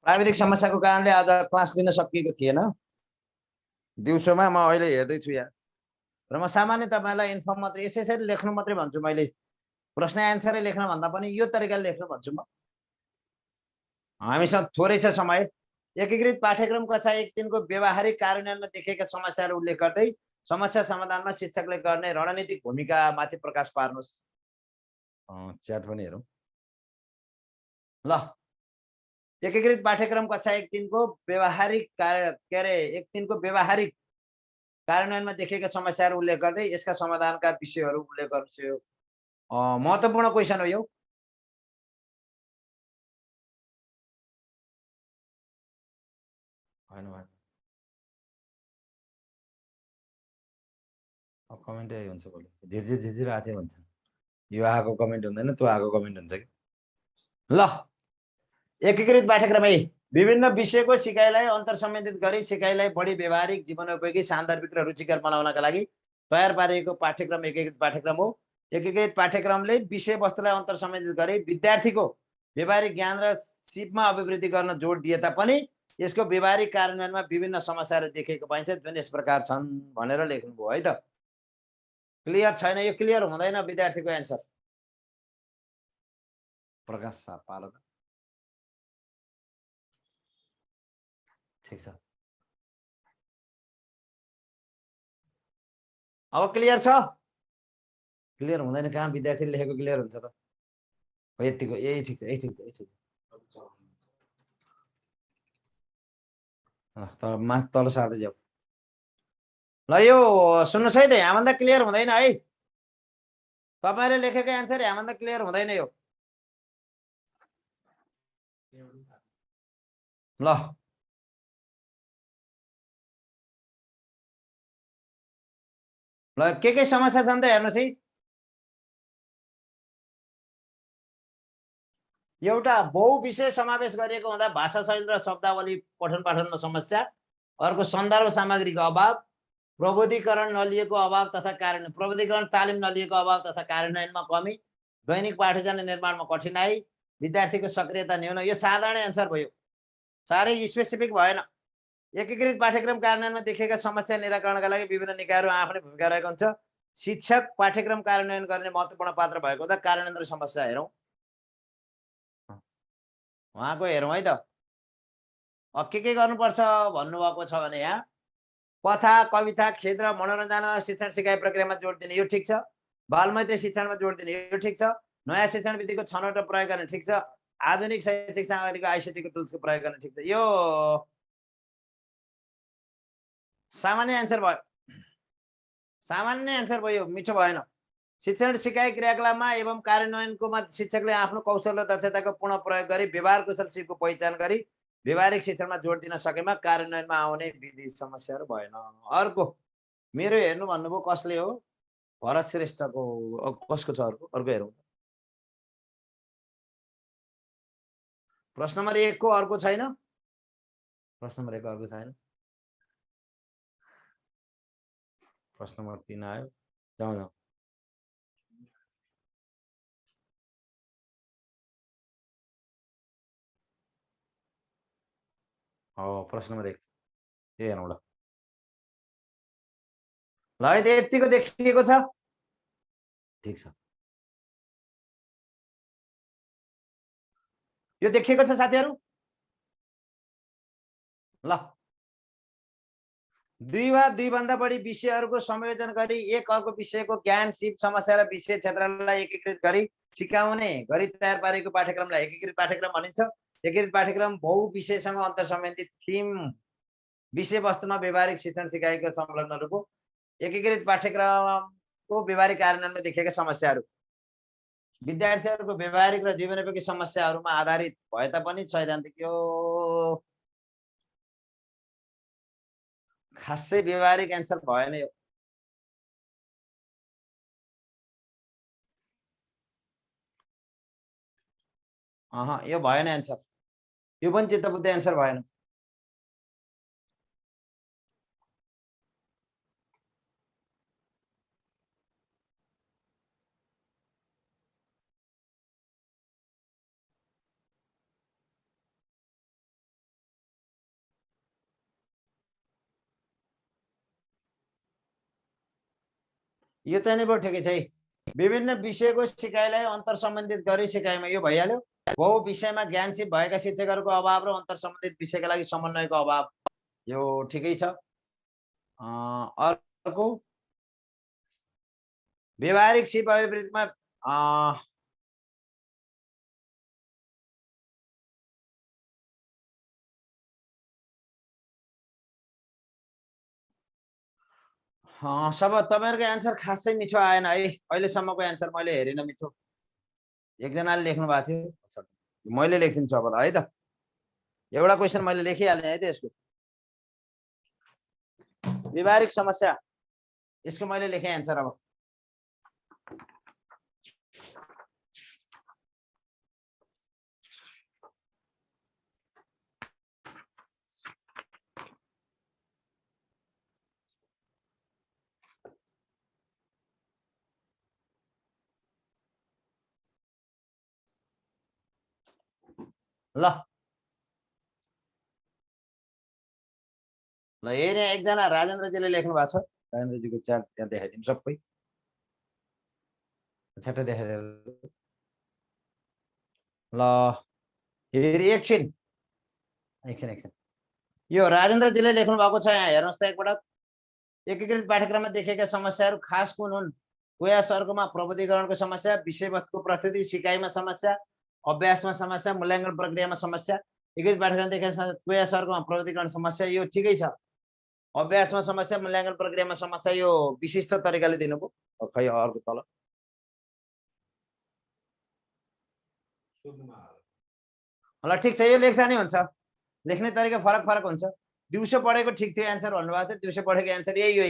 प्राविधिक समस्याको कारणले आज क्लास लिन सकिएको थिएन। दिउँसोमा म अहिले हेर्दैछु यहाँ र म सामान्य तपाईँलाई इन्फर्म मात्रै यसरी लेख्नु मात्रै भन्छु। मैले प्रश्न एन्सरै लेख्न भन्दा पनि यो तरिकाले लेख्नु भन्छु म। हामीसँग थोरै छ समय। एकीकृत पाठ्यक्रम कक्षा 1-3 को व्यवहारिक कार्यान्वयनमा देखिएका समस्याहरू उल्लेख गर्दै समस्या समाधानमा शिक्षकले गर्ने रणनीतिक भूमिकामाथि प्रकाश पार्नुहोस्। च्याट पनि हेरौँ ल। एकीकृत पाठ्यक्रम कक्षा 1-3 को व्यवहारिक कार्यान्वयनमा देखिएका समस्याहरू उल्लेख गर्दै यसका समाधानका विषयहरू उल्लेख गर्छु। महत्त्वपूर्ण क्वेशन हो यो। हैन कमेन्टै हुन्छ बोले झिरझिर आथे भन्छन्। यो आएको कमेन्ट हुँदैन, त्यो आएको कमेन्ट हुन्छ कि। ल एकीकृत पाठ्यक्रम है विभिन्न विषयको सिकाइलाई अन्तर्सम्बन्धित गरी सिकाइलाई बढी व्यवहारिक जीवनोपयोगी सान्दर्भिक र रुचिकर बनाउनका लागि तयार पारिएको पाठ्यक्रम एकीकृत पाठ्यक्रम हो। एकीकृत पाठ्यक्रमले विषयवस्तुलाई अन्तर्सम्बन्धित गरी विद्यार्थीको व्यवहारिक ज्ञान र सिपमा अभिवृद्धि गर्न जोड दिए तापनि यसको व्यवहारिक कार्यान्वयनमा विभिन्न समस्याहरू देखिएको पाइन्छ जुन यस प्रकार छन् भनेर लेख्नुभयो है त। क्लियर छैन? यो क्लियर हुँदैन विद्यार्थीको एन्सर। प्रकाश सापाल ठीक छ। अब क्लियर छ? क्लियर हुँदैन कहाँ विद्यार्थीले लेखेको क्लियर हुन्छ त? यतिको यही ठिक छ, यही ठिक छ, यही ठिक छ। तल सार्दै जाऊ ल। यो सुन्नुहोस् है त, यहाँभन्दा क्लियर हुँदैन है। तपाईँले लेखेको एन्सर यहाँभन्दा क्लियर हुँदैन यो ल। ल के समस्या छन् त हेर्नुहोस् है। एउटा बहुविषय समावेश गरिएको हुँदा भाषा शैली र शब्दावली पठन पाठनमा समस्या। अर्को सन्दर्भ सामग्रीको अभाव, प्रबुद्धीकरण नलिएको अभाव तथा कार्यान्वयन, प्रबुद्धीकरण तालिम नलिएको अभाव तथा कार्यान्वयनमा कमी, दैनिक पाठ्यजन्य निर्माणमा कठिनाई, विद्यार्थीको सक्रियता न्यून। यो साधारण एन्सर भयो, साह्रै स्पेसिफिक भएन। एकीकृत पाठ्यक्रम कार्यान्वयनमा देखिएका समस्या निराकरणका लागि विभिन्न निकायहरू आफ्नै भूमिका रहेको हुन्छ। शिक्षक पाठ्यक्रम कार्यान्वयन गर्ने महत्त्वपूर्ण पात्र भएको हुँदा कार्यान्वयन र समस्या हेरौँ। उहाँको हेरौँ है त। के गर्नुपर्छ भन्नुभएको छ भने यहाँ कथा, कविता, खेल र मनोरञ्जन शिक्षण सिकाइ प्रक्रियामा जोड दिने, यो ठिक छ। बालमैत्री शिक्षणमा जोड दिने, यो ठिक छ। नयाँ शिक्षण विधिको छनौट र प्रयोग गर्ने, ठिक छ। आधुनिक शैक्षिक सामग्रीको आइसिटीको टुल्सको प्रयोग गर्ने, ठिक छ। यो सामान्य एन्सर भयो, सामान्य एन्सर भयो, मिठो भएन। शिक्षण सिकाइ क्रियाकलापमा एवं कार्यान्वयनकोमा शिक्षकले आफ्नो कौशल र दक्षताको पूर्ण प्रयोग गरी व्यवहार कुशल सिपको पहिचान गरी व्यवहारिक शिक्षणमा जोड दिन सकेमा कार्यान्वयनमा आउने विधि समस्याहरू भएन। अर्को मेरो हेर्नु भन्नुभयो कसले हो? भरत श्रेष्ठको। कसको छ अर्को? अर्को हेरौँ। प्रश्न नम्बर 1 को अर्को छैन? प्रश्न नम्बर 1 को अर्को छैन? प्रश्न नम्बर 3 आयो। जाउँ जाउँ। प्रश्न नम्बर 1 ये हेरौँ ल। ल है त यतिको देखिएको छ, ठिक छ। यो देखिएको छ साथीहरू? ल 2 वा 2 भन्दा बढी विषयहरूको संयोजन गरी एक अर्को विषयको ज्ञान, सिप, समस्या र विषय क्षेत्रलाई एकीकृत गरी सिकाउने गरी तयार पारेको पाठ्यक्रमलाई एकीकृत पाठ्यक्रम भनिन्छ। एकीकृत पाठ्यक्रम बहुविषयसँग अन्तर्सम्बन्धित थीम विषयवस्तुमा व्यवहारिक शिक्षण सिकाइको संलग्न रूप हो। एकीकृत पाठ्यक्रमको व्यवहारिक कार्यान्वयनमा देखिएका समस्याहरू विद्यार्थीहरूको व्यवहारिक र जीवनोपयोगी समस्याहरूमा आधारित भए तापनि सैद्धान्तिक यो खासै व्यवहारिक एन्सर भएन यो। यो भएन एन्सर, यो पनि चित्तबुद्ध एन्सर भएन। यो चाहिँ नि भयो ठिकै छ है। विभिन्न विषयको सिकाइलाई अन्तर सम्बन्धित गरी सिकाइमा यो भइहाल्यो। बहु विषयमा ज्ञानसिप भएका शिक्षकहरूको अभाव र अन्तर सम्बन्धित विषयका लागि समन्वयको अभाव, यो ठिकै छ। अर्को व्यवहारिक सिप अभिवृद्धिमा सब तपाईँहरूको एन्सर खासै मिठो आएन है। अहिलेसम्मको एन्सर मैले हेरिनँ मिठो। एकजनाले लेख्नु भएको थियो, मैले लेखिदिन्छु अब है त। एउटा क्वेसन मैले लेखिहालेँ है त यसको। व्यवहारिक समस्या, यसको मैले लेखेँ एन्सर। अब ल ल हेरेँ, एकजना राजेन्द्रजीले लेख्नु भएको छ। राजेन्द्रजीको च्याट त्यहाँ देखाइदिनु सबै, छ्याट्टै देखाइदिनु। ल हेरि एकछिन यो राजेन्द्रजीले लेख्नु भएको छ यहाँ हेर्नुहोस् त एकपटक। एकीकृत पाठ्यक्रममा देखिएका समस्याहरू खास कुन हुन्? प्रयासहरूमा प्रविधिकरणको समस्या, विषयवस्तुको प्रस्तुति, सिकाइमा समस्या, अभ्यासमा समस्या, मूल्याङ्कन प्रक्रियामा समस्या। एकीकृत पाठ्यक्रम देखेका प्रयासहरूमा प्रविधिकरण समस्या, यो ठिकै छ। अभ्यासमा समस्या, मूल्याङ्कन प्रक्रियामा समस्या, यो विशिष्ट तरिकाले दिनुभयो। खै अर्को तल ल ठिक छ, यो लेख्दा नै हुन्छ। लेख्ने तरिका फरक फरक हुन्छ। दिउँसो पढेको ठिक थियो एन्सर भन्नुभएको थियो। दिउँसो पढेको एन्सर यही हो।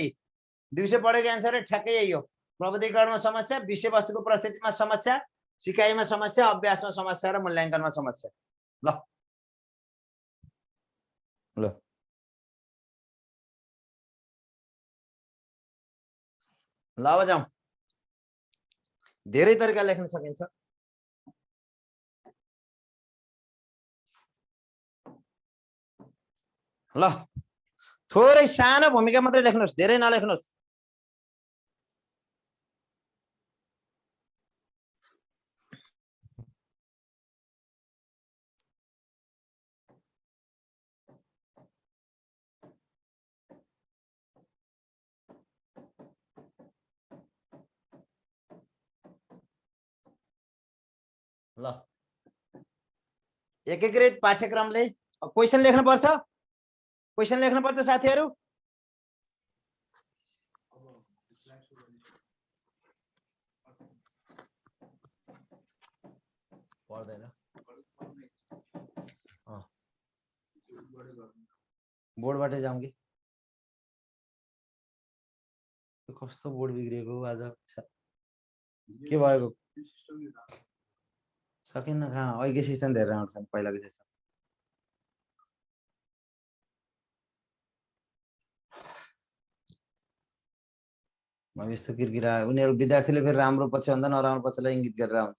दिउँसो पढेको एन्सर ठ्याक्कै यही हो। प्रविधिकरणमा समस्या, विषयवस्तुको प्रस्तुतिमा समस्या, सिकाइमा समस्या, अभ्यासमा समस्या र मूल्याङ्कनमा समस्या। ल ल ल अब जाउँ। धेरै तरिका लेख्न सकिन्छ। ल थोरै सानो भूमिका मात्रै लेख्नुहोस्, धेरै नलेख्नुहोस्। ल एकीकृत पाठ्यक्रमले क्वेसन लेख्नुपर्छ। क्वेसन लेख्नुपर्छ साथीहरू। पर्दैन, बोर्डबाटै जाउँ कि? कस्तो बोर्ड बिग्रिएको आज? के भएको? सकिन्न कहाँ? अहिलेकै सिस्टम धेरै आउँछन्, पहिलाको सिस्टम। अब यस्तो किरकिरा उनीहरू विद्यार्थीले फेरि राम्रो पक्ष भन्दा नराम्रो पक्षलाई इङ्गित गरेर आउँछ।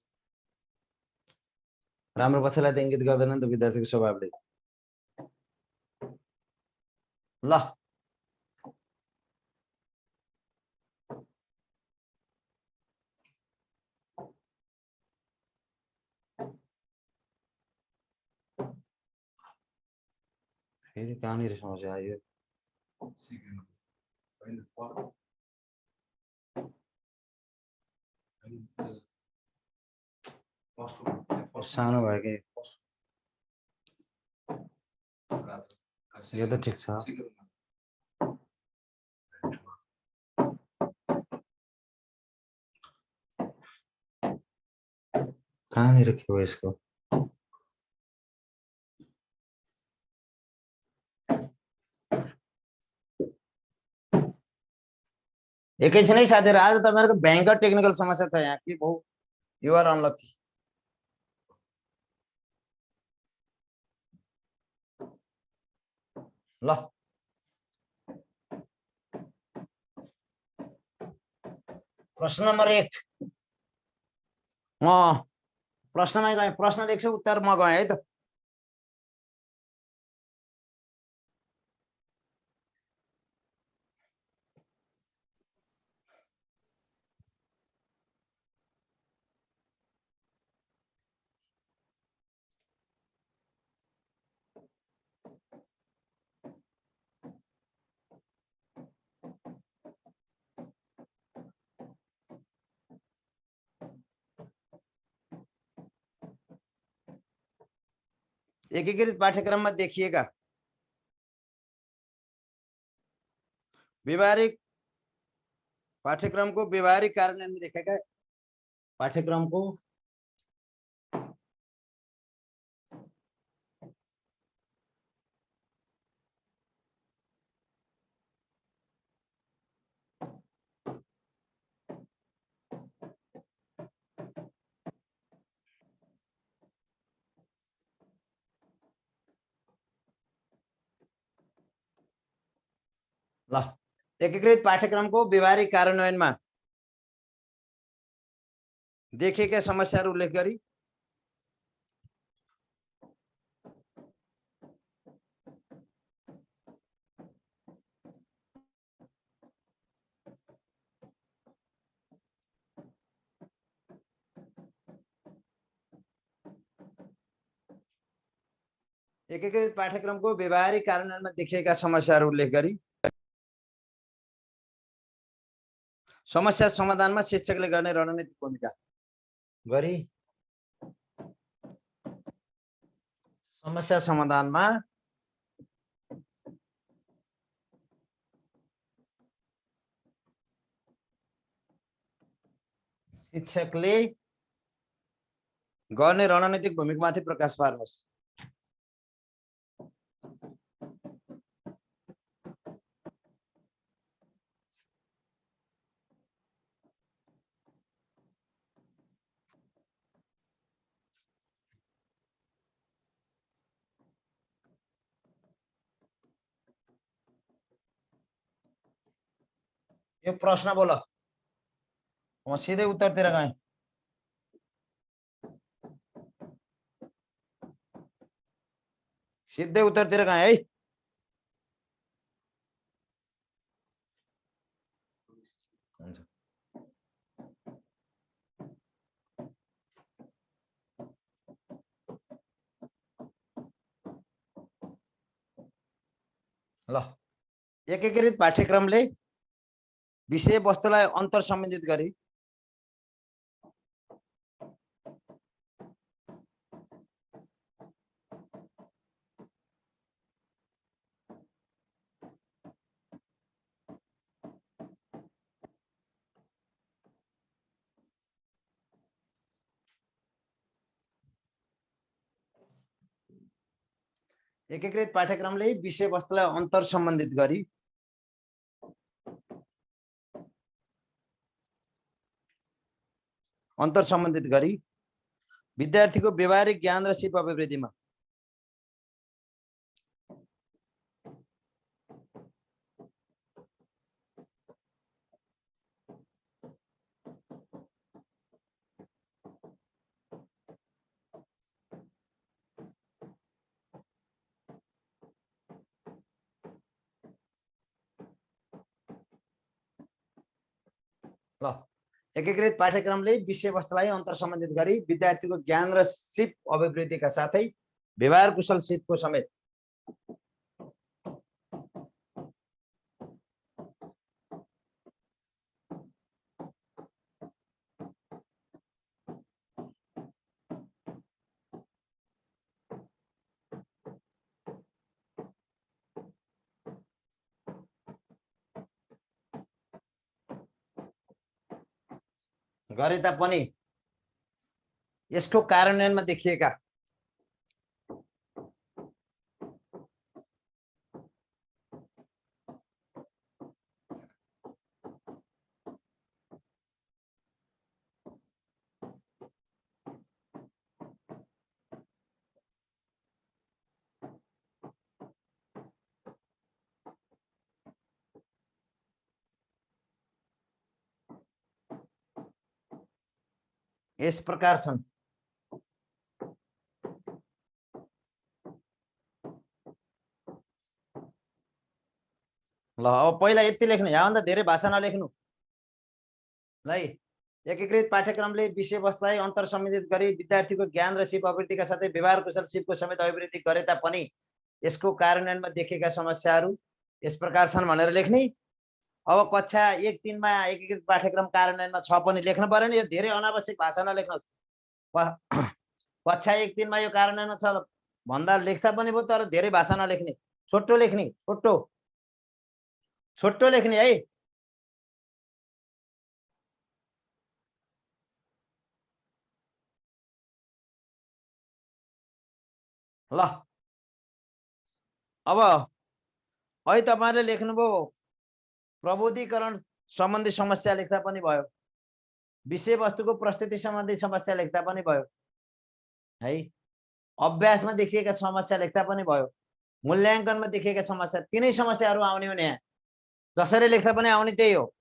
राम्रो पक्षलाई त इङ्गित गर्दैन नि त विद्यार्थीको स्वभावले। ल फेरि कहाँनिर समस्या आयो? सानो भयो कि यो त ठिक छ। कहाँनिर के हो यसको? एकैछिनै साथीहरू, आज तपाईँहरूको भयङ्कर टेक्निकल समस्या छ यहाँ। के भयो? You're unlucky. ल प्रश्न नम्बर 1 म प्रश्नमै गएँ। प्रश्न लेख्छु, उत्तर म गएँ है त। एकीकृत पाठ्यक्रममा देखिएका व्यवहारिक पाठ्यक्रमको व्यवहारिक कार्यान्वयनमा देखेका पाठ्यक्रमको ल एकीकृत पाठ्यक्रमको व्यवहारिक कार्यान्वयनमा देखेका समस्याहरू उल्लेख गरी एकीकृत पाठ्यक्रमको व्यवहारिक कार्यान्वयनमा देखिएका समस्याहरू उल्लेख गरी समस्या समाधानमा शिक्षकले गर्ने रणनीतिक भूमिका गरी समस्या समाधानमा शिक्षकले गर्ने रणनीतिक भूमिकामाथि प्रकाश पार्नुहोस्। यो प्रश्न बोल, म सिधै उत्तरतिर गएँ। सिधै उत्तरतिर गएँ है। ल एकीकृत पाठ्यक्रमले विषय वस्तुलाई अन्तर सम्बन्धित गरी एकीकृत पाठ्यक्रमले विषय वस्तुलाई अन्तर सम्बन्धित गरी विद्यार्थीको व्यवहारिक ज्ञान र सिप अभिवृद्धिमा ल एकीकृत पाठ्यक्रमले विषय वस्तुलाई अन्तर सम्बन्धित गरी विद्यार्थीको ज्ञान र सिप अभिवृद्धिका साथै व्यवहार कुशल सिपको समेत गरे तापनि यसको कार्यान्वयनमा देखिएका यस प्रकार छन्। ल अब पहिला यति लेख्नु, यहाँभन्दा धेरै भाषा नलेख्नु है। एकीकृत पाठ्यक्रमले विषय वस्तुलाई अन्तर सम्बन्धित गरी विद्यार्थीको ज्ञान र सिप अभिवृद्धिका साथै व्यवहार कुशल सिपको समेत अभिवृद्धि गरे तापनि यसको कार्यान्वयनमा देखेका समस्याहरू यस प्रकार छन् भनेर लेख्ने। अब कक्षा 1-3 मा एकीकृत पाठ्यक्रम कार्यान्वयनमा छ पनि लेख्नु पर्यो नि, यो धेरै अनावश्यक भाषा नलेख्नुहोस्। कक्षा 1-3 मा यो कार्यान्वयनमा छ, भन्दा लेख्दा पनि भयो तर धेरै भाषा नलेख्ने, छोटो लेख्ने, छोटो छोटो लेख्ने है। ल अब है तपाईहरुले लेख्नुभयो प्रबोधीकरण सम्बन्धी समस्या लेख्दा पनि भयो, विषयवस्तुको प्रस्तुति सम्बन्धी समस्या लेख्दा पनि भयो है, अभ्यासमा देखिएका समस्या लेख्दा पनि भयो, मूल्याङ्कनमा देखिएका समस्या, तिनै समस्याहरू आउने हुने यहाँ जसरी लेख्दा पनि आउने त्यही हो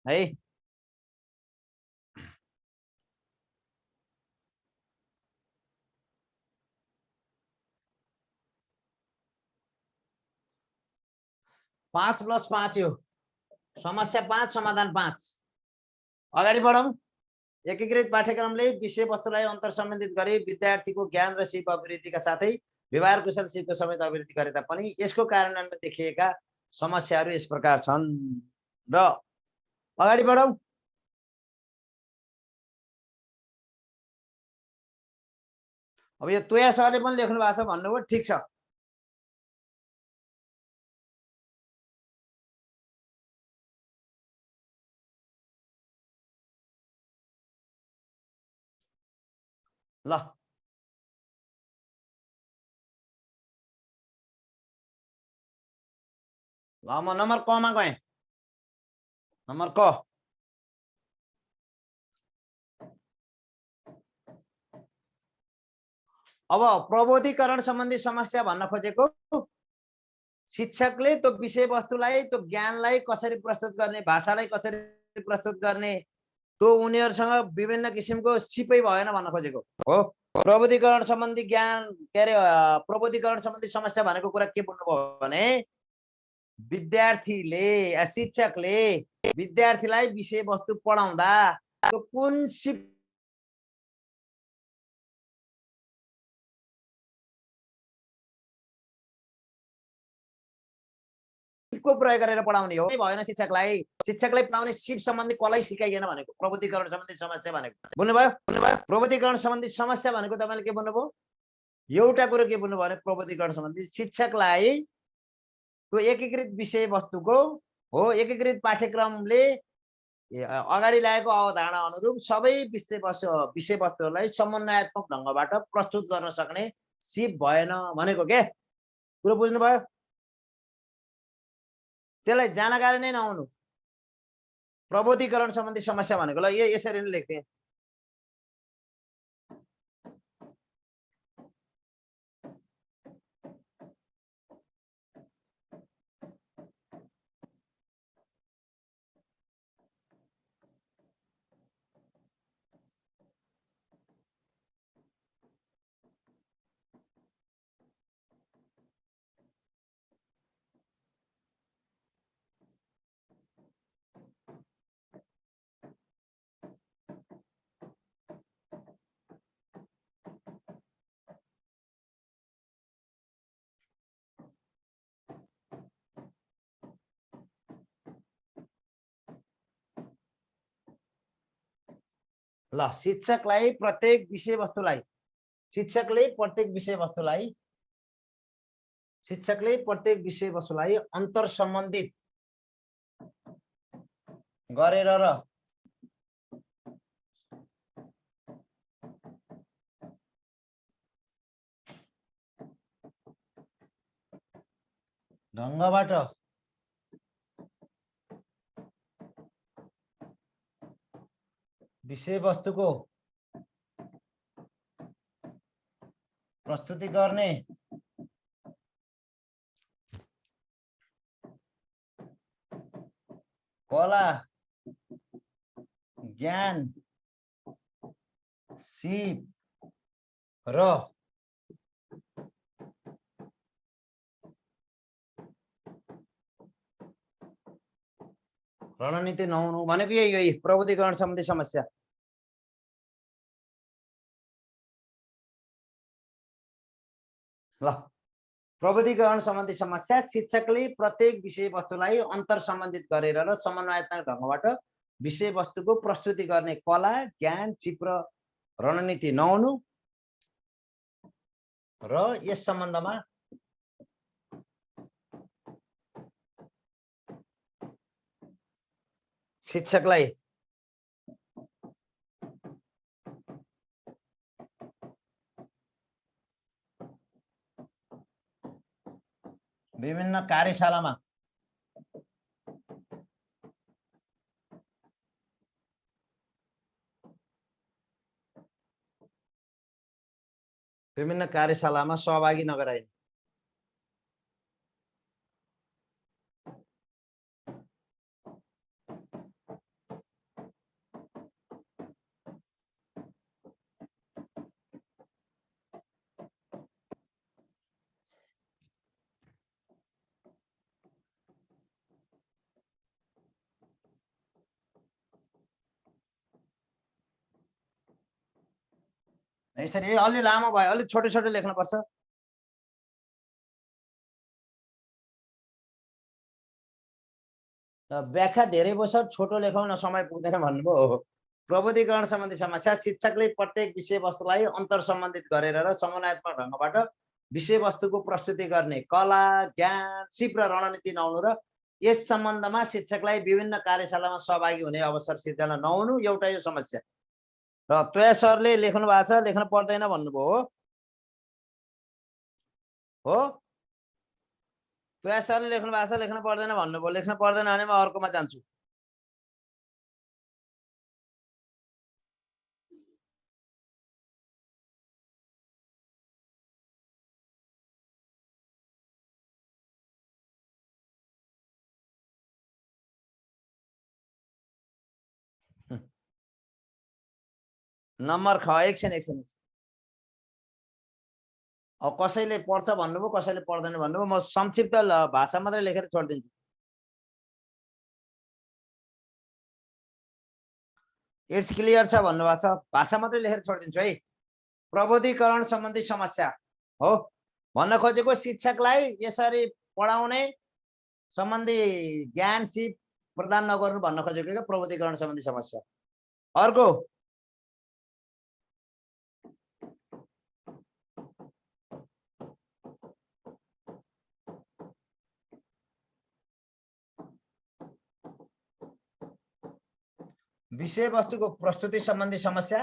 है। पाँच प्लस 5 हो, समस्या 5 समाधान 5। अगाडि बढौं। एकीकृत पाठ्यक्रमले विषयवस्तुलाई अन्तर्सम्बन्धित गरी विद्यार्थीको ज्ञान र सिप अभिवृद्धिका साथै व्यवहार कुशल सिपको समेत अभिवृद्धि गरे तापनि यसको कार्यान्वयनमा देखिएका समस्याहरू यस प्रकार छन् र अगाडि बढौं। अब यो तोया सरले पनि लेख्नु भएको छ भन्नुभयो, ठिक छ। ल म नम्बर क मा गएँ। नम्बर क अब प्रबोधीकरण सम्बन्धी समस्या भन्न खोजेको शिक्षकले त्यो विषयवस्तुलाई, त्यो ज्ञानलाई कसरी प्रस्तुत गर्ने, भाषालाई कसरी प्रस्तुत गर्ने, त्यो उनीहरुसँग विभिन्न किसिमको सिपै भएन भन्न खोजेको हो। प्रबोधीकरण सम्बन्धी ज्ञान के अरे प्रबोधीकरण सम्बन्धी समस्या भनेको कुरा के बुझ्नुभयो भने विद्यार्थीले शिक्षकले विद्यार्थीलाई विषयवस्तु पढाउँदा त्यो कुन सिप को प्रयोग गरेर पढाउने हो भएन। शिक्षकलाई पढाउने सिप सम्बन्धी कसलाई सिकाइएन भनेको प्रबोधीकरण सम्बन्धी समस्या भनेको। बुझ्नुभयो? प्रबोधीकरण सम्बन्धी समस्या भनेको तपाईले के बुझ्नुभयो? एउटा कुरो के बुझ्नुभयो भने प्रबोधीकरण सम्बन्धी शिक्षकलाई त्यो एकीकृत विषयवस्तुको हो, एकीकृत पाठ्यक्रमले अगाडि ल्याएको अवधारणा अनुरूप सबै विषयवस्तुहरूलाई समन्वयात्मक ढंगबाट प्रस्तुत गर्न सक्ने सिप भएन भनेको के कुरो बुझ्नुभयो? त्यसलाई जानकारी नै नहुनु प्रबोधीकरण सम्बन्धी समस्या भनेको। ल यसरी नै लेख्थे। ल शिक्षकले प्रत्येक विषयवस्तुलाई अन्तर्सम्बन्धित गरेर र ढंगबाट विषयवस्तुको प्रस्तुति गर्ने कला, ज्ञान, सिप र रणनीति नहुनु भनेको यही प्रबोधीकरण सम्बन्धी समस्या। ल प्रबोधीकरण सम्बन्धी समस्या शिक्षकले प्रत्येक विषयवस्तुलाई अन्तर्सम्बन्धित गरेर र समन्वयात्मक ढंगबाट विषयवस्तुको प्रस्तुति गर्ने कला, ज्ञान, सिप र रणनीति नहुनु र यस सम्बन्धमा शिक्षकलाई विभिन्न कार्यशालामा सहभागी नगराइने। यसरी अलि लामो भयो, अलि छोटो छोटो लेख्नुपर्छ। व्याख्या धेरै बছर छोटो लेखाउन समय पुग्दैन भन्नुभयो। प्रबुद्धीकरण सम्बन्धी समस्या शिक्षकले प्रत्येक विषयवस्तुलाई अन्तर सम्बन्धित गरेर र समन्वयात्मक ढङ्गबाट विषयवस्तुको प्रस्तुति गर्ने कला, ज्ञान, सिप र रणनीति नहुनु र यस सम्बन्धमा शिक्षकलाई विभिन्न कार्यशालामा सहभागी हुने अवसर सिर्जना नहुनु एउटा यो समस्या। र त्वया सरले लेख्नु भएको छ, लेख्न पर्दैन भन्नुभयो हो। त्वया सरले लेख्नु भएको छ, लेख्न पर्दैन भन्नुभयो। लेख्न पर्दैन भने म अर्कोमा जान्छु। नम्बर ख एकछिन। अब कसैले पढ्छ भन्नुभयो, कसैले पढ्दैन भन्नुभयो। म संक्षिप्त भाषा मात्रै लेखेर छोडिदिन्छु। इट्स क्लियर छ भन्नुभएको छ, भाषा मात्रै लेखेर छोडिदिन्छु है। प्रबुद्धीकरण सम्बन्धी समस्या हो भन्न खोजेको शिक्षकलाई यसरी पढाउने सम्बन्धी ज्ञान सिप प्रदान नगर्नु भन्न खोजेको क्या प्रबुद्धीकरण सम्बन्धी समस्या। अर्को विषयवस्तुको प्रस्तुति सम्बन्धी समस्या।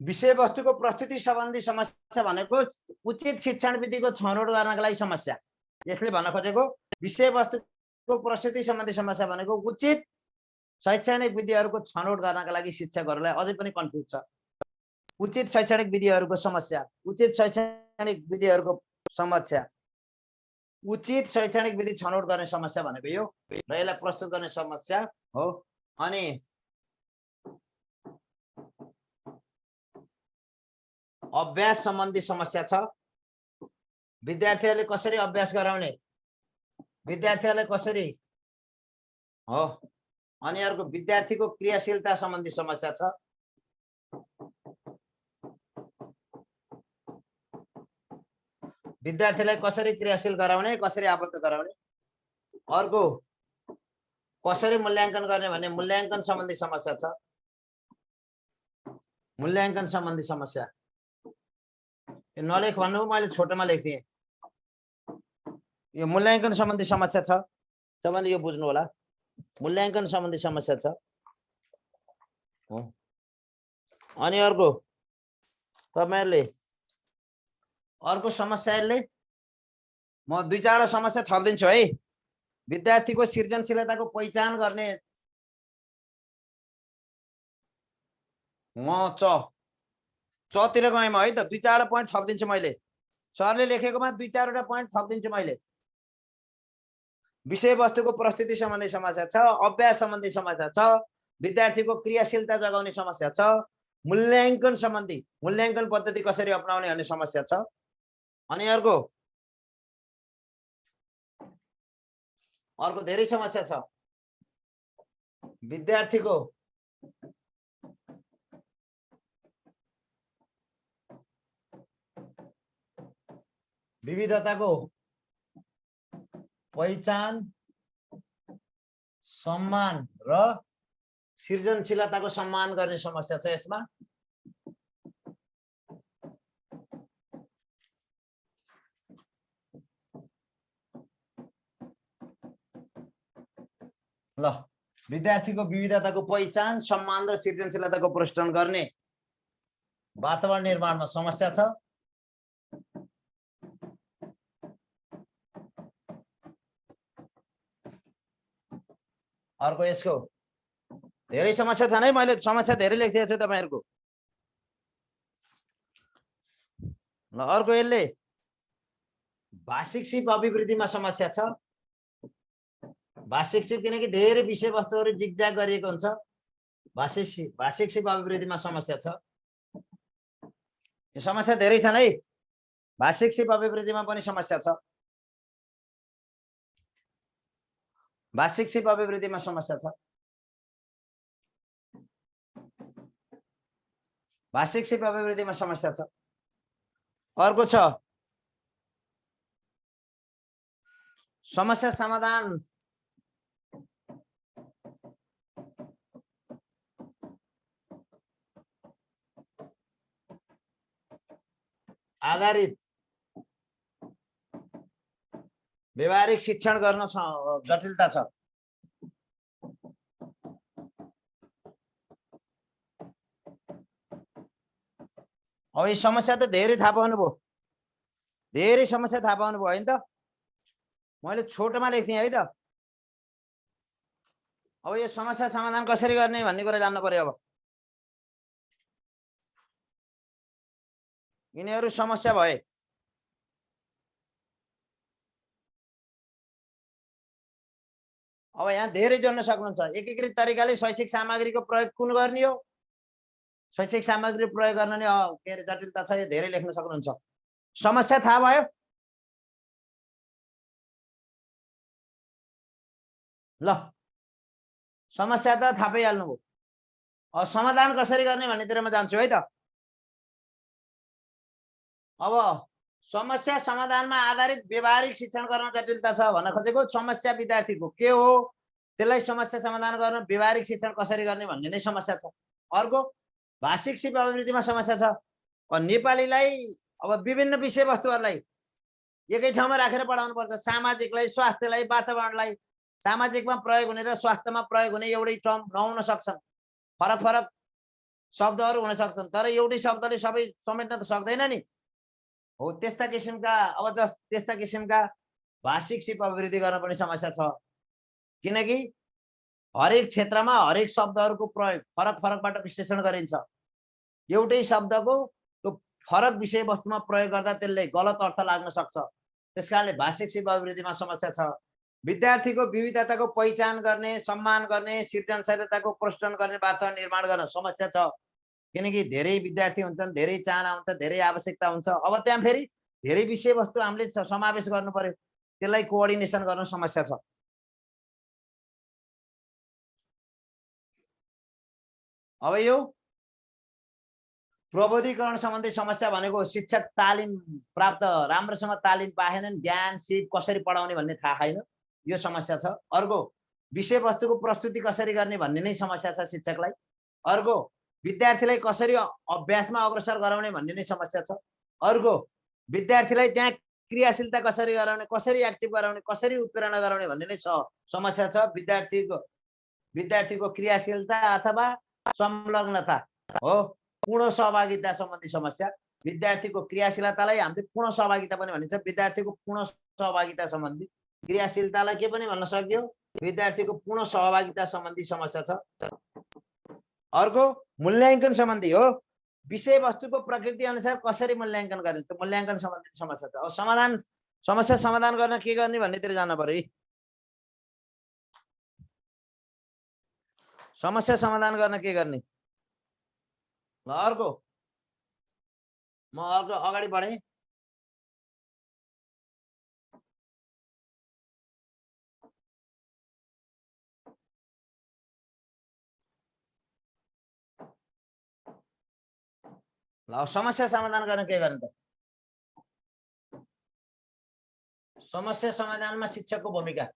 विषयवस्तुको प्रस्तुति सम्बन्धी समस्या भनेको उचित शिक्षण विधिको छनौट गर्नका लागि समस्या। यसले भन्न खोजेको विषयवस्तुको प्रस्तुति सम्बन्धी समस्या भनेको उचित शैक्षणिक विधिहरूको छनौट गर्नका लागि शिक्षकहरूलाई अझै पनि कन्फ्युज छ। उचित शैक्षणिक विधिहरूको समस्या, उचित शैक्षणिक विधिहरूको समस्या, उचित शैक्षणिक विधि छनौट गर्ने समस्या भनेको यो र यसलाई प्रस्तुत गर्ने समस्या हो। अनि अभ्यास सम्बन्धी समस्या छ। विद्यार्थीहरूले कसरी अभ्यास गराउने, विद्यार्थीहरूले कसरी हो। अनि अर्को विद्यार्थीको क्रियाशीलता सम्बन्धी समस्या छ। विद्यार्थीलाई कसरी क्रियाशील गराउने, कसरी आबद्ध गराउने। अर्को कसरी मूल्याङ्कन गर्ने भन्ने मूल्याङ्कन सम्बन्धी समस्या छ। मूल्याङ्कन सम्बन्धी समस्या नलेख भन्नु, मैले छोटोमा लेख्दिएँ। यो मूल्याङ्कन सम्बन्धी समस्या छ, तपाईँले यो बुझ्नु होला। मूल्याङ्कन सम्बन्धी समस्या छ। अनि अर्को तपाईँहरूले अर्को समस्याले म दुई चारवटा समस्या थपिदिन्छु है। विद्यार्थीको सृजनशीलताको पहिचान गर्ने म चतिर गएँ है त। दुई चारवटा पोइन्ट थपिदिन्छु मैले। सरले लेखेकोमा दुई चारवटा पोइन्ट थपिदिन्छु मैले। विषयवस्तुको प्रस्तुति सम्बन्धी समस्या छ, अभ्यास सम्बन्धी समस्या छ, विद्यार्थीको क्रियाशीलता जगाउने समस्या छ, मूल्याङ्कन सम्बन्धी मूल्याङ्कन पद्धति कसरी अपनाउने भन्ने समस्या छ। अनि अर्को धेरै समस्या छ। विद्यार्थीको विविधताको पहिचान, सम्मान र सृजनशीलताको सम्मान गर्ने समस्या छ यसमा। ल विद्यार्थीको विविधताको पहिचान, सम्मान र सृजनशीलताको प्रोत्साहन गर्ने वातावरण निर्माणमा समस्या छ। अर्को यसको धेरै समस्या छन् है, मैले समस्या धेरै लेखिदिएको छु तपाईहरुको। ल अर्को यसले भाषिक सिप अभिवृद्धिमा समस्या छ। भाषिक सिप किनकि धेरै विषयवस्तुहरू जिगजाग गरिएको हुन्छ, भाषिक सिप अभिवृद्धिमा समस्या छ। यो समस्या धेरै छन् है, भाषिक सिप अभिवृद्धिमा पनि समस्या छ। भाषिक सिप अभिवृद्धिमा समस्या छ। भाषिक सिप अभिवृद्धिमा समस्या छ। अर्को छ समस्या समाधान आधारित व्यवहारिक शिक्षण गर्न जटिलता छ। अब यो समस्या त धेरै थाहा पाउनुभयो, धेरै समस्या थाहा पाउनुभयो हैन त। मैले छोटोमा लेख्थेँ है त। अब यो समस्या समाधान कसरी गर्ने भन्ने कुरा जान्नु पर्यो। अब यिनीहरू समस्या भए। अब यहाँ धेरै जोड्न सक्नुहुन्छ। एकीकृत तरिकाले शैक्षिक सामग्रीको प्रयोग कुन गर्ने हो, शैक्षिक सामग्री प्रयोग गर्न नि के अरे जटिलता छ, यो धेरै लेख्न सक्नुहुन्छ। समस्या थाहा भयो। ल समस्या त थाहा पाइहाल्नुभयो। अब समाधान कसरी गर्ने भन्नेतिर म जान्छु है त। अब समस्या समाधानमा आधारित व्यवहारिक शिक्षण गर्न जटिलता छ भन्न खोजेको समस्या विद्यार्थीको के हो, त्यसलाई समस्या समाधान गर्न व्यवहारिक शिक्षण कसरी गर्ने भन्ने नै समस्या छ। अर्को भाषिक सिप अभिवृद्धिमा समस्या छ। नेपालीलाई अब विभिन्न विषयवस्तुहरूलाई एकै ठाउँमा राखेर पढाउनु पर्छ। सामाजिकलाई, स्वास्थ्यलाई, वातावरणलाई। सामाजिकमा प्रयोग हुने र स्वास्थ्यमा प्रयोग हुने एउटै टर्म नहुन सक्छन्, फरक फरक शब्दहरू हुन सक्छन्, तर एउटै शब्दले सबै समेट्न त सक्दैन नि। हो त्यस्ता किसिमका त्यस्ता किसिमका भाषिक सिप अभिवृद्धि गर्न पनि समस्या छ। किनकि हरेक क्षेत्रमा हरेक शब्दहरूको प्रयोग फरक फरकबाट विश्लेषण गरिन्छ। एउटै शब्दको त्यो फरक विषयवस्तुमा प्रयोग गर्दा त्यसले गलत अर्थ लाग्न सक्छ। त्यसकारणले भाषिक सिप अभिवृद्धिमा समस्या छ। विद्यार्थीको विविधताको पहिचान गर्ने, सम्मान गर्ने, सृजनशीलताको प्रोत्साहन गर्ने वातावरण निर्माण गर्न समस्या छ। किनकि धेरै विद्यार्थी हुन्छन्, धेरै चाहना हुन्छ, धेरै आवश्यकता हुन्छ। अब त्यहाँ फेरि धेरै विषयवस्तु हामीले समावेश गर्नु पर्यो, त्यसलाई कोअर्डिनेसन गर्न समस्या छ। अब यो प्रबोधीकरण सम्बन्धी समस्या भनेको शिक्षक तालिम प्राप्त, राम्रोसँग तालिम पाएनन्, ज्ञान सिप कसरी पढाउने भन्ने थाहा छैन, यो समस्या छ। अर्को विषयवस्तुको प्रस्तुति कसरी गर्ने भन्ने नै समस्या छ शिक्षकलाई। अर्को विद्यार्थीलाई कसरी अभ्यासमा अग्रसर गराउने भन्ने नै समस्या छ। अर्को विद्यार्थीलाई त्यहाँ क्रियाशीलता कसरी गराउने, कसरी एक्टिभ गराउने, कसरी उत्प्रेरणा गराउने भन्ने नै समस्या छ। विद्यार्थीको क्रियाशीलता अथवा संलग्नता हो, पूर्ण सहभागिता सम्बन्धी समस्या। विद्यार्थीको क्रियाशीलतालाई हामीले पूर्ण सहभागिता पनि भनिन्छ। विद्यार्थीको पूर्ण सहभागिता सम्बन्धी, क्रियाशीलतालाई के पनि भन्न सकियो, विद्यार्थीको पूर्ण सहभागिता सम्बन्धी समस्या छ। अर्को मूल्याङ्कन सम्बन्धी हो, विषयवस्तुको प्रकृति अनुसार कसरी मूल्याङ्कन गर्ने, त्यो मूल्याङ्कन सम्बन्धी समस्या छ। अब समस्या समाधान गर्न के गर्ने भन्नेतिर जानु पर्यो है। समस्या समाधान गर्न के गर्ने। ल अर्को म अर्को अगाडि बढेँ। ल समस्या समाधान गर्न के गर्ने त। समस्या समाधानमा शिक्षकको भूमिका।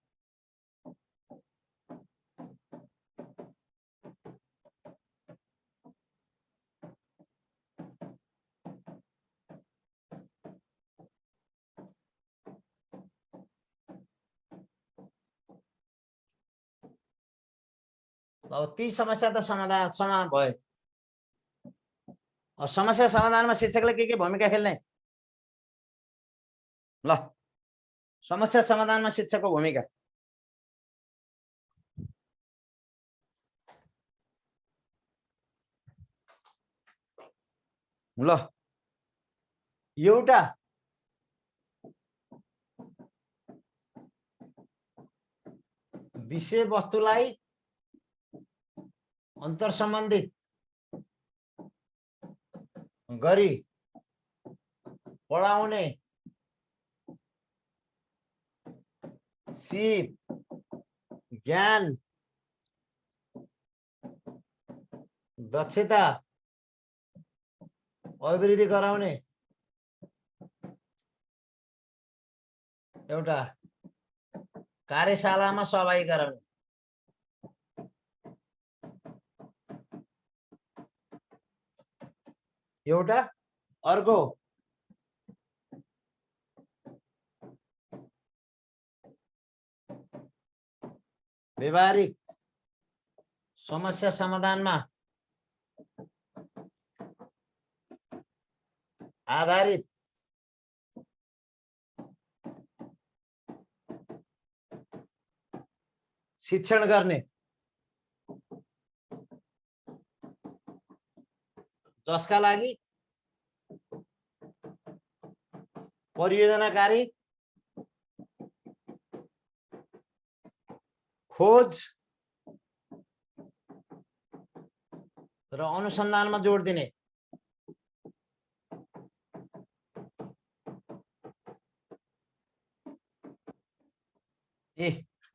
अब ती समस्या त समाधान भयो। समस्या समाधानमा शिक्षकले के भूमिका खेल्ने? ल समस्या समाधानमा शिक्षकको भूमिका ल एउटा विषय वस्तुलाई अन्तर्सम्बन्धित गरी पढाउने सिप ज्ञान दक्षता अभिवृद्धि गराउने एउटा कार्यशालामा सहभागी गराउने। एउटा अर्को व्यवहारिक समस्या समाधानमा आधारित शिक्षण गर्ने, जसका लागि परियोजनाकारी खोज र अनुसन्धानमा जोड दिने।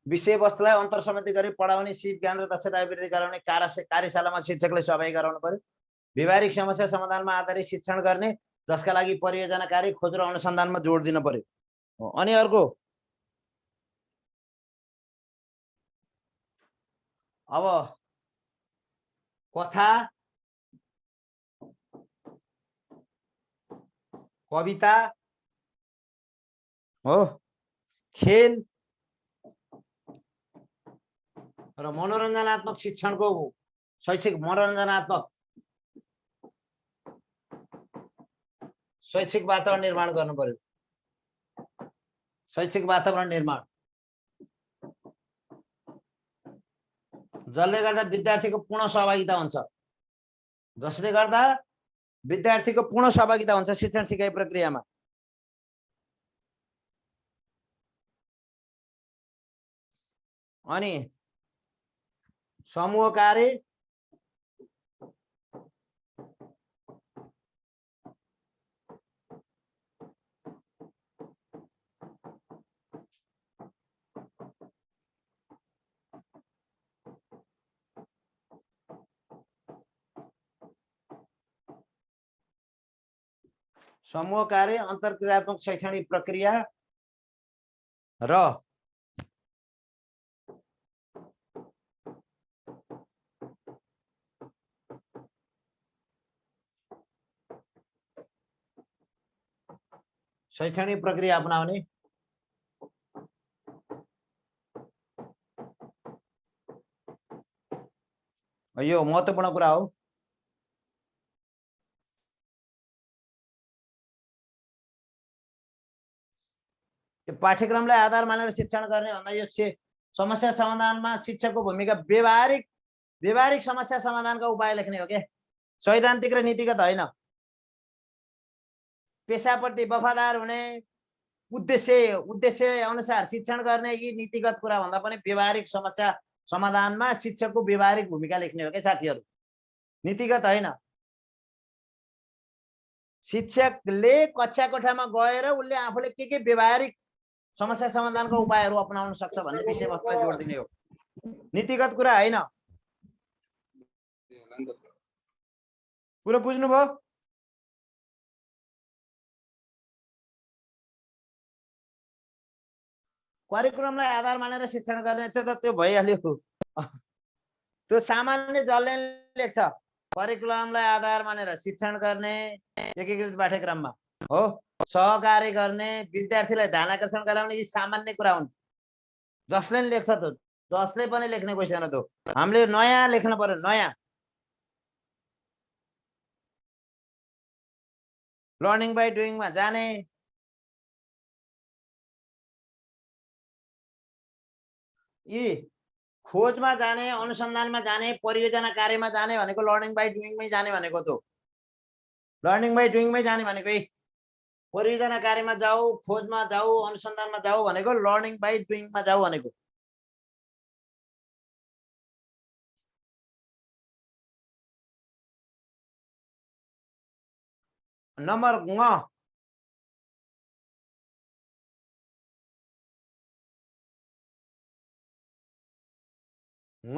विषय वस्तुलाई अन्तर्सम्बन्धित गरी पढाउने सिप ज्ञान र दक्षता अभिवृद्धि गराउने कार्यशालामा शिक्षकले सहभागी गराउनु पर्यो। व्यवहारिक समस्या समाधानमा आधारित शिक्षण गर्ने, जसका लागि परियोजनाकारी खोज र अनुसन्धानमा जोड दिन पर्यो। अनि अर्को अब कथा, कविता हो, खेल र मनोरञ्जनात्मक शिक्षणको शैक्षिक वातावरण निर्माण गर्नु पर्यो। शैक्षिक वातावरण निर्माण जसले गर्दा विद्यार्थीको पूर्ण सहभागिता हुन्छ, जसले गर्दा विद्यार्थीको पूर्ण सहभागिता हुन्छ शिक्षण सिकाइ प्रक्रियामा। अनि समूह कार्य अन्तरक्रियात्मक शैक्षणिक प्रक्रिया र शैक्षणिक प्रक्रिया अपनाउने। यो महत्त्वपूर्ण कुरा हो। पाठ्यक्रमलाई आधार मानेर शिक्षण गर्ने भन्दा यो समस्या समाधानमा शिक्षकको भूमिका व्यवहारिक समस्या समाधानका उपाय लेख्ने हो के, सैद्धान्तिक र नीतिगत होइन। पेशाप्रति वफादार हुने, उद्देश्य अनुसार शिक्षण गर्ने, यी नीतिगत कुरा भन्दा पनि व्यवहारिक समस्या समाधानमा शिक्षकको व्यवहारिक भूमिका लेख्ने हो के साथीहरू, नीतिगत होइन। शिक्षकले कक्षा कोठामा गएर उसले आफूले के व्यवहारिक समस्या समाधानको उपायहरू अपनाउन सक्छ भन्ने विषयवस्तुलाई जोड दिने हो, नीतिगत कुरा होइन। कुरा बुझ्नुभयो? करिकुलमलाई आधार मानेर शिक्षण गर्ने चाहिँ त त्यो भइहाल्यो। त्यो सामान्य जसले लेख्छ करिकुलमलाई आधार मानेर शिक्षण गर्ने एकीकृत पाठ्यक्रममा हो, सहकार्य गर्ने, विद्यार्थीलाई ध्यान आकर्षण गराउने, यी सामान्य कुरा हुन्। जसले लेख्छ जसले पनि लेख्ने क्वेसन हो त्यो। हामीले नयाँ लेख्न पर्यो, नयाँ। लर्निङ बाई डुइङमा जाने, यी खोजमा जाने, अनुसन्धानमा जाने, परियोजना कार्यमा जाने भनेको लर्निङ बाई डुइङमै जाने भनेको त्यो। लर्निङ बाई डुइङमै जाने भनेको यही परियोजना कार्यमा जाऊ, खोजमा जाऊ, अनुसन्धानमा जाऊ भनेको लर्निङ बाई डुइङमा जाऊ भनेको। नम्बर ङ, ङ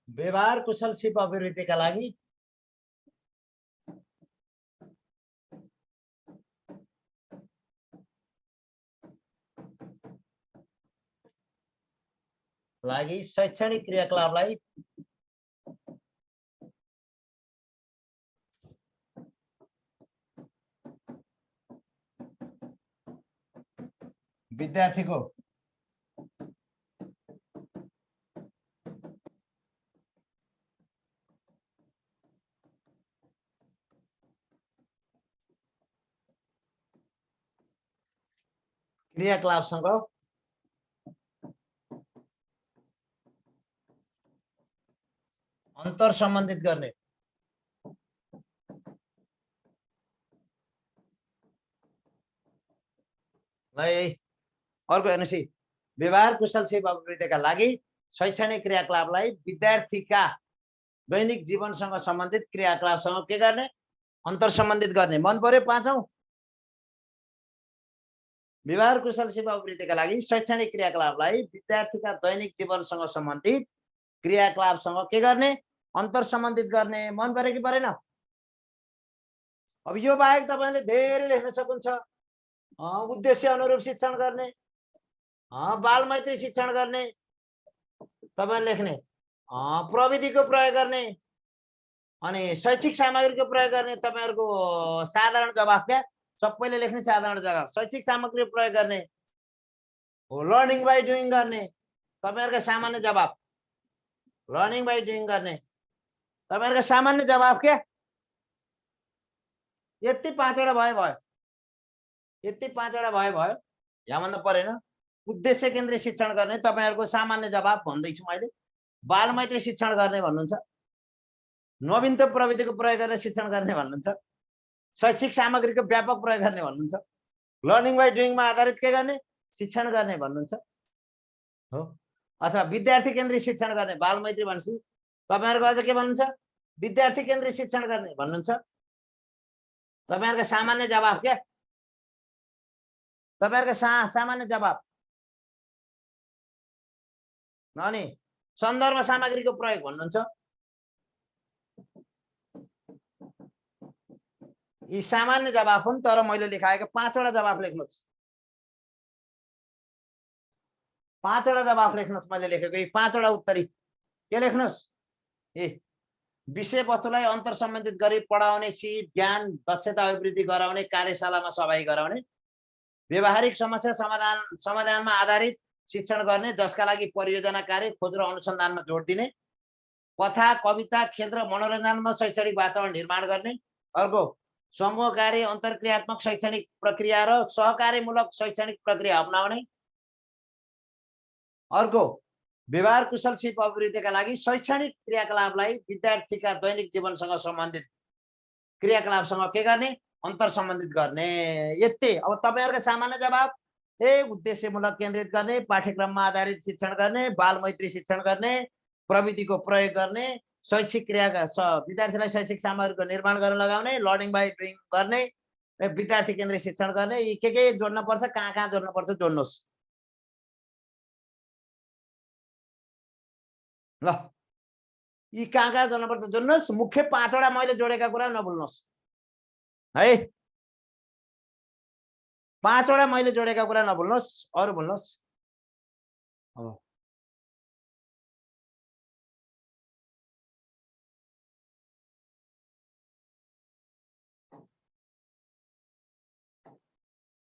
व्यवहार कुशल सिप अभिवृद्धिका लागि शैक्षणिक क्रियाकलापलाई विद्यार्थीको क्रियाकलापसँग अन्तर सम्बन्धित गर्ने। अर्को हेर्नुहोस् है, व्यवहार कुशल सिप अभिवृद्धिका लागि शैक्षणिक क्रियाकलापलाई विद्यार्थीका दैनिक जीवनसँग सम्बन्धित क्रियाकलापसँग के गर्ने, अन्तर सम्बन्धित गर्ने। मन पर्यो पाँचौं, व्यवहार कुशल सिप अभिवृद्धिका लागि शैक्षणिक क्रियाकलापलाई विद्यार्थीका दैनिक जीवनसँग सम्बन्धित क्रियाकलापसँग के गर्ने, अन्तर सम्बन्धित गर्ने। मन पऱ्यो कि परेन? अब यो बाहेक तपाईले धेरै लेख्न सक्नुहुन्छ। उद्देश्य अनुरूप शिक्षण गर्ने, बाल मैत्री शिक्षण गर्ने, तपाईले लेख्ने, प्रविधिको प्रयोग गर्ने, अनि शैक्षिक सामग्रीको प्रयोग गर्ने। तपाईहरुको साधारण जवाफ क्या, सबैले लेख्ने साधारण जवाफ। शैक्षिक सामग्री प्रयोग गर्ने हो, लर्निङ बाई डुइङ गर्ने। तपाईहरुको सामान्य जवाफ लर्निङ बाई डुइङ गर्ने। तपाईहरुको सामान्य जवाफ के? यति पाँचवटा भयो। यति पाँचवटा भयो। यहाँ भन्दा परेन। उद्देश्य केन्द्रित शिक्षण गर्ने तपाईहरुको सामान्य जवाफ भन्दैछु मैले। बाल मैत्री शिक्षण गर्ने भन्नुहुन्छ, नवीनतम प्रविधिको प्रयोग गरेर शिक्षण गर्ने भन्नुहुन्छ, शैक्षिक सामग्रीको व्यापक प्रयोग गर्ने भन्नुहुन्छ, लर्निङ बाई डुइङमा आधारित के गर्ने, शिक्षण गर्ने भन्नुहुन्छ हो। अथवा विद्यार्थी केन्द्रित शिक्षण गर्ने, बाल मैत्री भनेपछि तपाईहरुको अझ के भन्नुहुन्छ, विद्यार्थी केन्द्रित शिक्षण गर्ने भन्नुहुन्छ। तपाईहरुको सामान्य जवाफ के? तपाईहरुको सामान्य जवाफ। अनि सन्दर्भ सामग्रीको प्रयोग भन्नुहुन्छ। यी सामान्य जवाफ हुन्, तर मैले लेखाएको पाँचवटा जवाफ लेख्नुस्। पाँचवटा जवाफ लेख्नुस्। मैले लेखेको यी पाँचवटा उत्तरी के लेख्नुस्? विषय वस्तुलाई अन्तर सम्बन्धित गरी पढाउने, सिप ज्ञान दक्षता अभिवृद्धि गराउने, कार्यशालामा सहभागी गराउने, व्यवहारिक समस्या समाधानमा आधारित शिक्षण गर्ने, जसका लागि परियोजना कार्य, खोज र अनुसन्धानमा जोड दिने, कथा कविता खेल र मनोरञ्जनमा शैक्षणिक वातावरण निर्माण गर्ने। अर्को समूह कार्य, अन्तर्क्रियात्मक शैक्षणिक प्रक्रिया र सहकार्यमूलक शैक्षणिक प्रक्रिया अपनाउने। अर्को व्यवहार कुशल सिप अभिवृद्धिका लागि शैक्षणिक क्रियाकलापलाई विद्यार्थीका दैनिक जीवनसँग सम्बन्धित क्रियाकलापसँग के गर्ने, अन्तर सम्बन्धित गर्ने। यति। अब तपाईहरुको सामान्य जवाफ उद्देश्यमूलक केन्द्रित गर्ने, पाठ्यक्रममा आधारित शिक्षण गर्ने, बाल मैत्री शिक्षण गर्ने, प्रविधिको प्रयोग गर्ने, शैक्षिक क्रिया विद्यार्थीलाई शैक्षिक सामग्रीको निर्माण गर्न लगाउने, लर्निङ बाई डुइङ गर्ने, विद्यार्थी केन्द्रित शिक्षण गर्ने। यी के जोड्न पर्छ, कहाँ जोड्न पर्छ जोड्नुस् ल। यी कहाँ जोड्न पर्छ जोड्नुस्। मुख्य पाँचवटा मैले जोडेका कुरा नभुल्नुस् है। पाँचवटा मैले जोडेका कुरा नभुल्नुस्, अरु भुल्नुस्।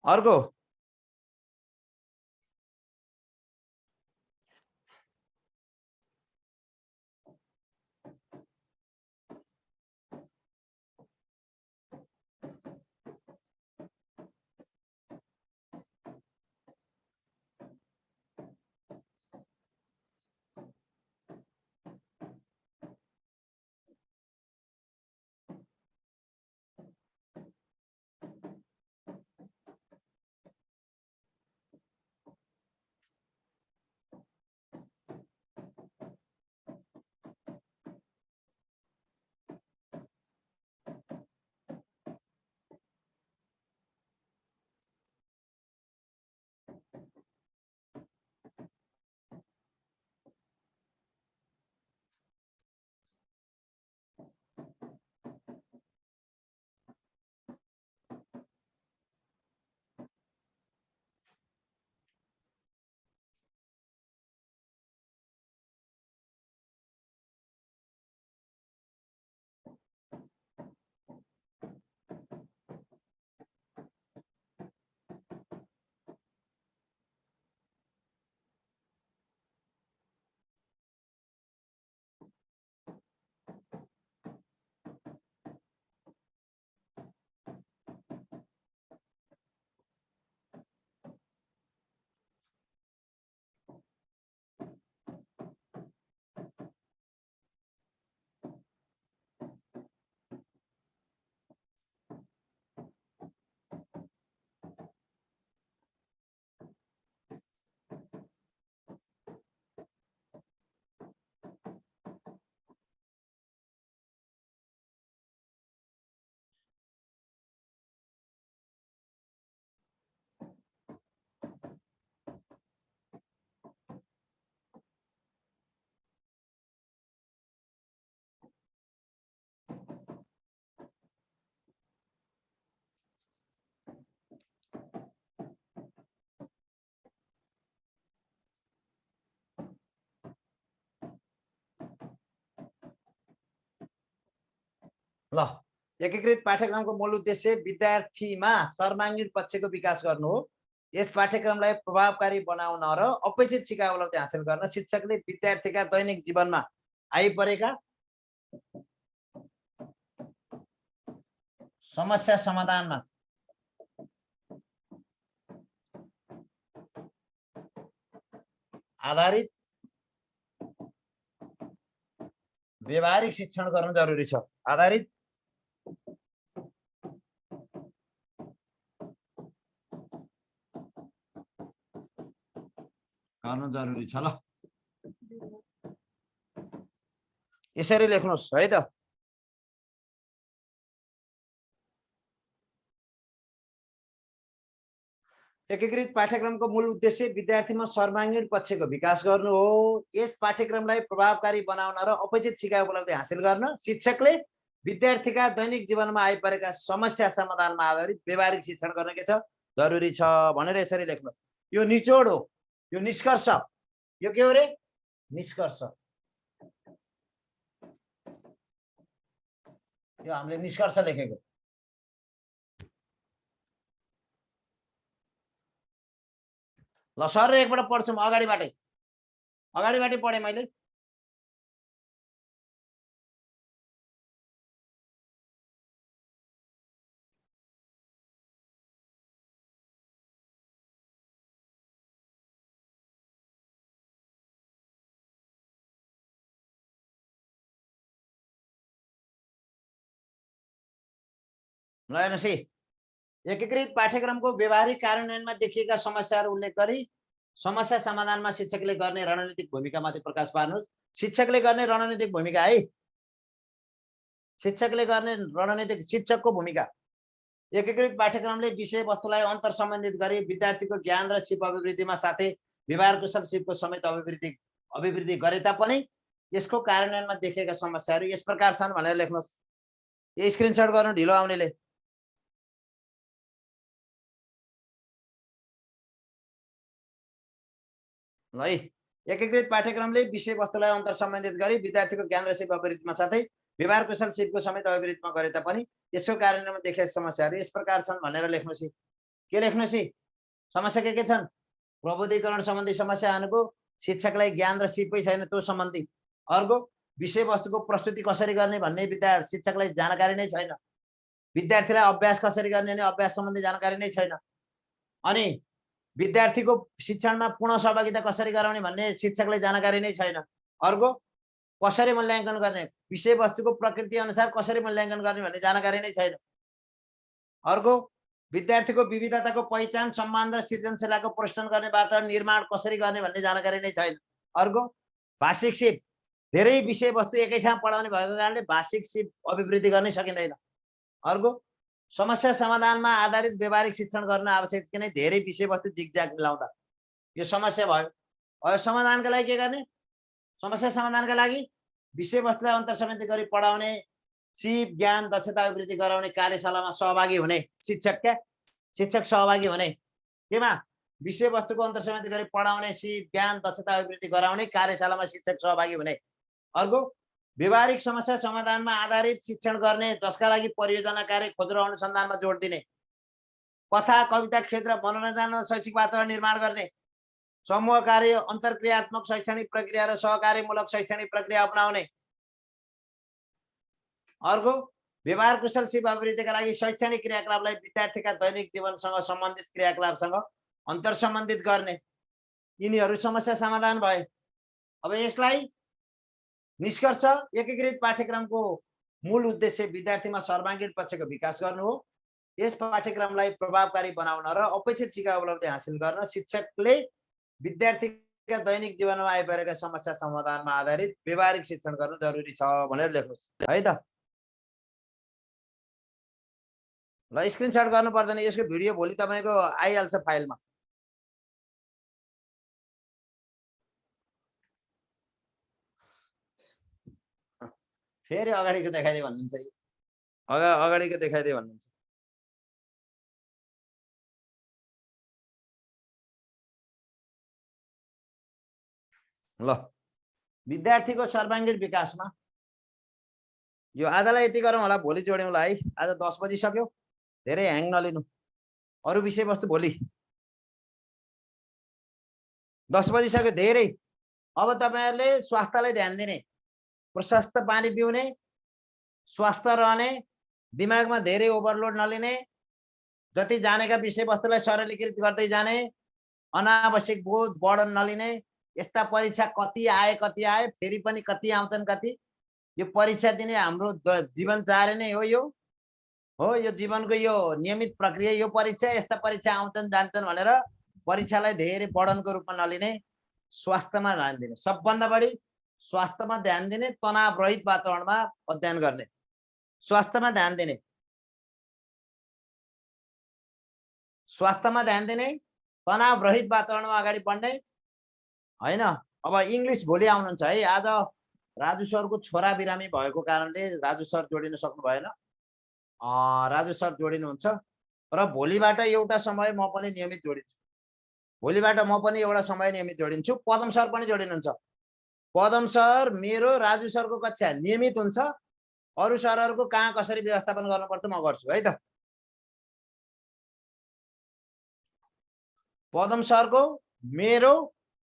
अर्को ल एकीकृत पाठ्यक्रमको मूल उद्देश्य विद्यार्थीमा सर्वाङ्गीण पक्षको विकास गर्नु हो। यस पाठ्यक्रमलाई प्रभावकारी बनाउन र अपेक्षित सिकाइ उपलब्धि हासिल गर्न शिक्षकले विद्यार्थीका दैनिक जीवनमा आइपरेका समस्या समाधानमा आधारित व्यवहारिक शिक्षण गर्नु जरुरी छ। आधारित गर्नु जरुरी छ। ल यसरी लेख्नुस् है त। एकीकृत पाठ्यक्रमको मूल उद्देश्य विद्यार्थीमा सर्वाङ्गीण पक्षको विकास गर्नु हो। यस पाठ्यक्रमलाई प्रभावकारी बनाउन र अपेक्षित सिकाइ उपलब्धि हासिल गर्न शिक्षकले विद्यार्थीका दैनिक जीवनमा आइपरेका समस्या समाधानमा आधारित व्यवहारिक शिक्षण गर्न के छ जरुरी छ भनेर यसरी लेख्नु। यो निचोड हो, यो निष्कर्ष, यो के हो रे निष्कर्ष। यो हामीले निष्कर्ष लेखेको। ल सर एकपल्ट पढ्छु म अगाडिबाटै पढेँ मैले। ल हेर्नुहोस् है, एकीकृत पाठ्यक्रमको व्यवहारिक कार्यान्वयनमा देखिएका समस्याहरू उल्लेख गरी समस्या समाधानमा शिक्षकले गर्ने रणनीतिक भूमिकामाथि प्रकाश पार्नुहोस्। शिक्षकले गर्ने रणनीतिक भूमिका है, शिक्षकले गर्ने रणनीतिक शिक्षकको भूमिका। एकीकृत पाठ्यक्रमले विषयवस्तुलाई अन्तर सम्बन्धित गरी विद्यार्थीको ज्ञान र सिप अभिवृद्धिमा साथै व्यवहार कुशल सिपको समेत अभिवृद्धि गरे तापनि यसको कार्यान्वयनमा देखिएका समस्याहरू यस प्रकार छन् भनेर लेख्नुहोस्। यो स्क्रिनशट गर्नु ढिलो आउनेले। है, एकीकृत पाठ्यक्रमले विषयवस्तुलाई अन्तर सम्बन्धित गरी विद्यार्थीको ज्ञान र सिप अभिवृद्धिमा साथै व्यवहार कुशल सिपको समेत अभिवृद्धिमा गरे तापनि यसको कार्यान्वयनमा देखिएका समस्याहरू यस प्रकार छन् भनेर लेख्नुहोस्। के लेख्नुहोस् है समस्या के छन् प्रबुद्धीकरण सम्बन्धी समस्या भनेको शिक्षकलाई ज्ञान र सिपै छैन त्यो सम्बन्धी अर्को विषयवस्तुको प्रस्तुति कसरी गर्ने भन्ने शिक्षकलाई जानकारी नै छैन विद्यार्थीलाई अभ्यास कसरी गर्ने भने अभ्यास सम्बन्धी जानकारी नै छैन अनि विद्यार्थीको शिक्षणमा पूर्ण सहभागिता कसरी गराउने भन्ने शिक्षकलाई जानकारी नै छैन अर्को कसरी मूल्याङ्कन गर्ने विषयवस्तुको प्रकृति अनुसार कसरी मूल्याङ्कन गर्ने भन्ने जानकारी नै छैन अर्को विद्यार्थीको विविधताको पहिचान सम्मान र सृजनशीलताको प्रोत्साहन गर्ने वातावरण निर्माण कसरी गर्ने भन्ने जानकारी नै छैन अर्को भाषिक सिप धेरै विषयवस्तु एकै ठाउँ पढाउने भएको कारणले भाषिक सिप अभिवृद्धि गर्न सकिँदैन अर्को समस्या समाधानमा आधारित व्यवहारिक शिक्षण गर्न आवश्यक किन धेरै विषयवस्तु जिगज्याग मिलाउँदा यो समस्या भयो अब समाधानका लागि के गर्ने समस्या समाधानका लागि विषयवस्तुलाई अन्तर्सम्मिलित गरी पढाउने सिप ज्ञान दक्षता अभिवृद्धि गराउने कार्यशालामा सहभागी हुने शिक्षक सहभागी हुने केमा विषयवस्तुको अन्तर्सम्मिलित गरी पढाउने सिप ज्ञान दक्षता अभिवृद्धि गराउने कार्यशालामा शिक्षक सहभागी हुने अर्को व्यवहारिक समस्या समाधानमा आधारित शिक्षण गर्ने जसका लागि परियोजना कार्य खोज र अनुसन्धानमा जोड दिने कथा कविता क्षेत्र मनोरञ्जन र शैक्षिक वातावरण निर्माण गर्ने समूह कार्य अन्तर्क्रियात्मक शैक्षणिक प्रक्रिया र सहकार्यमूलक शैक्षणिक प्रक्रिया अपनाउने अर्को व्यवहार कुशल सिप अभिवृद्धिका लागि शैक्षणिक क्रियाकलापलाई विद्यार्थीका दैनिक जीवनसँग सम्बन्धित क्रियाकलापसँग अन्तर्सम्बन्धित गर्ने यिनीहरू समस्या समाधान भए अब यसलाई निष्कर्ष एकीकृत पाठ्यक्रमको मूल उद्देश्य विद्यार्थीमा सर्वाङ्गीण पक्षको विकास गर्नु हो यस पाठ्यक्रमलाई प्रभावकारी बनाउन र अपेक्षित सिकाइ उपलब्धि हासिल गर्न शिक्षकले विद्यार्थीका दैनिक जीवनमा आइपरेका समस्या समाधानमा आधारित व्यवहारिक शिक्षण गर्नु जरुरी छ भनेर लेख्नुहोस् है त ल स्क्रिनशट गर्नु पर्दैन यसको भिडियो भोलि तपाईको आइहाल्छ फाइलमा फेरि अगाडिको देखाइदिए भन्नुहुन्छ अगाडिको देखाइदिए भन्नुहुन्छ ल विद्यार्थीको सर्वाङ्गीण विकासमा यो आजलाई यति गरौँ होला भोलि जोड्यौँला है आज 10 बजिसक्यो धेरै ह्याङ नलिनु अरु विषयवस्तु भोलि 10 बजिसक्यो धेरै अब तपाईहरुले स्वास्थ्यलाई ध्यान दिने प्रशस्त पानी पिउने स्वस्थ रहने दिमागमा धेरै ओभरलोड नलिने जति जानेका विषयवस्तुलाई सरलीकृत गर्दै जाने अनावश्यक बोझ बर्डन नलिने यस्ता परीक्षा कति आए फेरि पनि कति आउँछन् कति यो परीक्षा दिने हाम्रो जीवन चार्य नै हो यो जीवनको यो नियमित प्रक्रिया यो परीक्षा यस्ता परीक्षा आउँछन् जान्छन् भनेर परीक्षालाई धेरै बर्डनको रूपमा नलिने स्वास्थ्यमा ध्यान दिने सबभन्दा बढी स्वास्थ्यमा ध्यान दिने तनाव रहित वातावरणमा अध्ययन गर्ने स्वास्थ्यमा ध्यान दिने तनाव रहित वातावरणमा अगाडि बढ्ने हैन अब इंग्लिश भोलि आउनुहुन्छ है आज राजु सरको छोरा बिरामी भएको कारणले राजु सर जोडिन सक्नु भएन राजु सर जोडिनुहुन्छ र भोलिबाट एउटा समय म पनि नियमित जोडिन्छु भोलिबाट म पनि एउटा समय नियमित जोडिन्छु पदम सर पनि जोडिनुहुन्छ पदम सर मेरो राजु सरको कक्षा नियमित हुन्छ अरु सरहरुको कहाँ कसरी व्यवस्थापन गर्नुपर्छ म गर्छु है त पदम सरको मेरो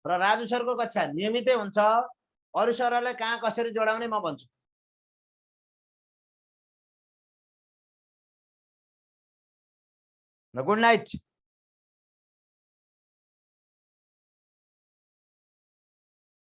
र राजु सरको कक्षा नियमितै हुन्छ अरु सरहरुलाई कहाँ कसरी जोडाउने म भन्छु गुड नाइट